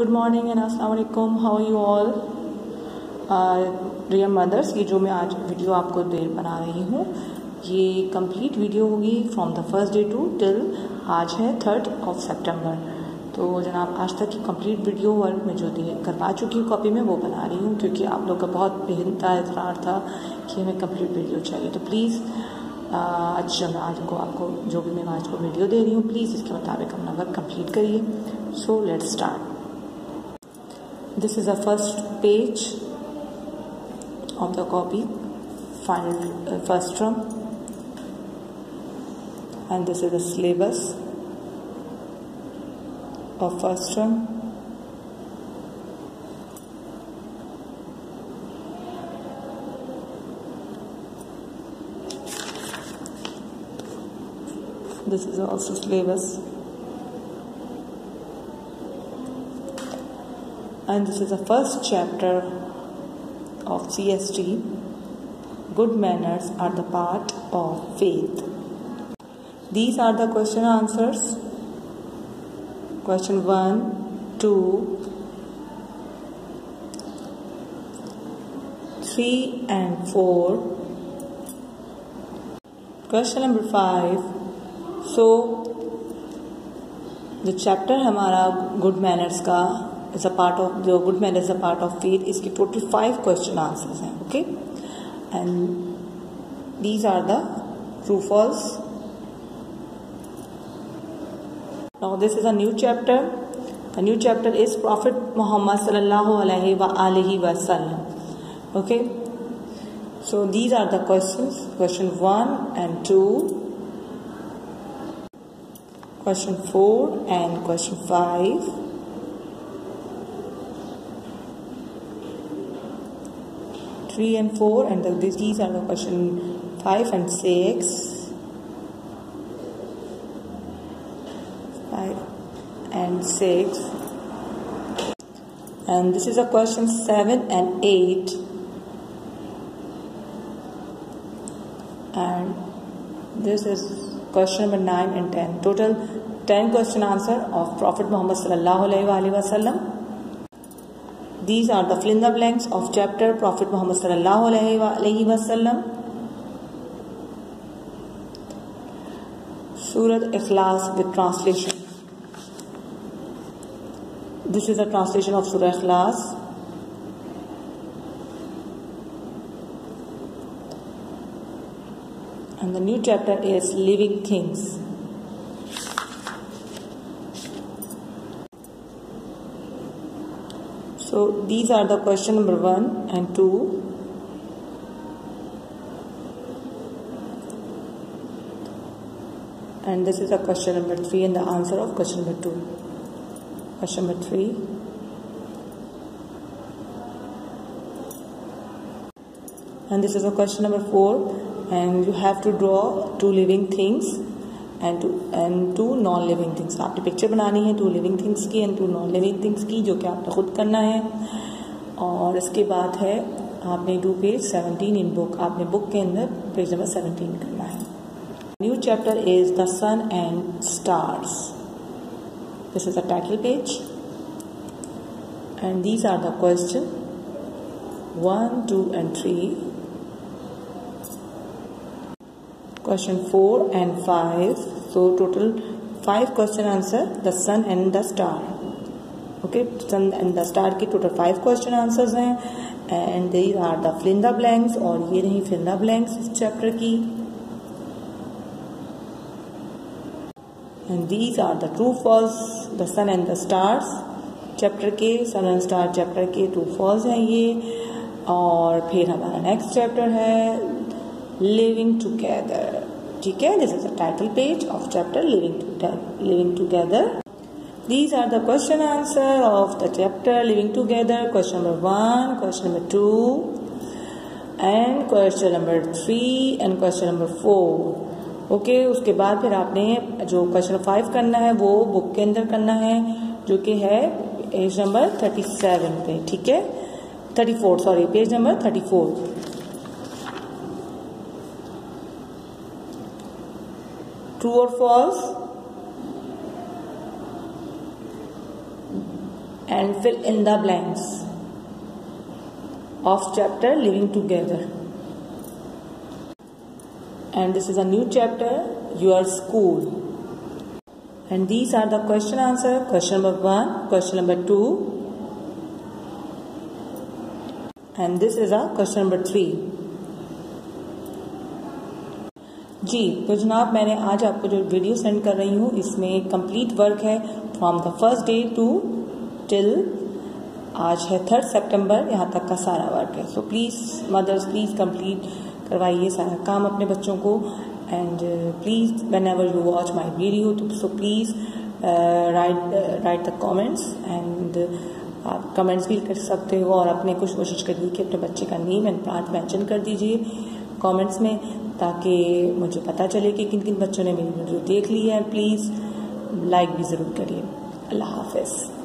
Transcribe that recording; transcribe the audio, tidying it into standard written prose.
Good morning and अस्सलाम वालेकुम, how are you all dear mothers. ये जो मैं आज वीडियो आपको बना रही हूँ ये कंप्लीट वीडियो होगी from the first day to till आज है 3 सितंबर। तो जनाब आज तक की कंप्लीट वीडियो वर्क में जो करवा चुकी हूँ कॉपी में वो बना रही हूँ, क्योंकि आप लोग का बहुत बेहतर इतरार था कि हमें कंप्लीट वीडियो चाहिए। तो प्लीज़ आज मैं आपको जो भी मैं आज को वीडियो दे रही हूँ प्लीज़ इसके मुताबिक अपना वर्क कंप्लीट करिए। So let's start. This is the first page of the copy, final first term, and this is the syllabus of first term. This is also syllabus. And this is the first chapter of CST. Good manners are the part of faith. These are the question answers. Question 1, 2, 3 and 4. Question number 5. So जो chapter हमारा good manners का is a part of the good manners is a part of faith. इसके total 5 question answers हैं, okay? And these are the true false. Now this is a new chapter. The new chapter is Prophet Muhammad sallallahu alaihi wasallam. Okay? So these are the questions. Question 1 and 2. Question 4 and question 5. 3 and 4, and these are the question 5 and 6, 5 and 6, and this is a question 7 and 8, and this is question number 9 and 10. Total 10 question answer of Prophet Muhammad sallallahu alaihi wasallam. These are the fill in the blanks of chapter Prophet Muhammad sallallahu alaihi wasallam. Surah Ikhlas with translation. This is a translation of Surah Ikhlas. And the new chapter is Living Things. So these are the question number 1 and 2. And this is the question number 3 and the answer of question number 2. Question number 3. And this is the question number 4. And you have to draw 2 living things and 2 non living things. आपने picture बनानी है 2 living things की and 2 non living things की, जो कि आपने खुद करना है. और इसके बाद है आपने डू पेज 17 इन बुक. आपने बुक के अंदर पेज नंबर 17 करना है. New chapter is the sun and stars. This is the title page and these are the question 1, 2 and 3. Question 4 and 5. So total 5 question answer. The sun and the star. Okay, sun and the star की total 5 question answers हैं. And these are the fill in the blanks. और ये नहीं fill in the blanks इस chapter की. And these are the true false. The sun and the stars chapter के sun and star chapter के true false हैं ये. और फिर हमारा next chapter है Living Together. ठीक है, this is the title page of chapter Living Together. These are the question answer of the chapter Living Together. Question number 1, question number 2 and question number 3 and question number 4. Okay, उसके बाद फिर आपने जो question 5 करना है वो book के अंदर करना है, जो कि है पेज नंबर 37 पे. ठीक है, 34 sorry, page number 34. True or false? and fill in the blanks of chapter Living Together. And this is a new chapter, Your School. And these are the question answer. Question number 1, question number 2, and this is a question number 3. जी तो जनाब, मैंने आज आपको जो video send कर रही हूँ इसमें कंप्लीट वर्क है from the first day to till आज है 3 सितंबर, यहाँ तक का सारा वर्क है. So please mothers, please complete करवाइए सारा काम अपने बच्चों को. And please whenever you watch my video, so please write the comments. And आप कमेंट्स भी कर सकते हो और अपने कुछ कोशिश करिए कि अपने बच्चे का नेम एंड पार्ट मेंशन कर दीजिए कमेंट्स में, ताकि मुझे पता चले कि किन किन बच्चों ने मेरी वीडियो देख ली है. प्लीज़ लाइक भी ज़रूर करिए. अल्लाह हाफ़िज़.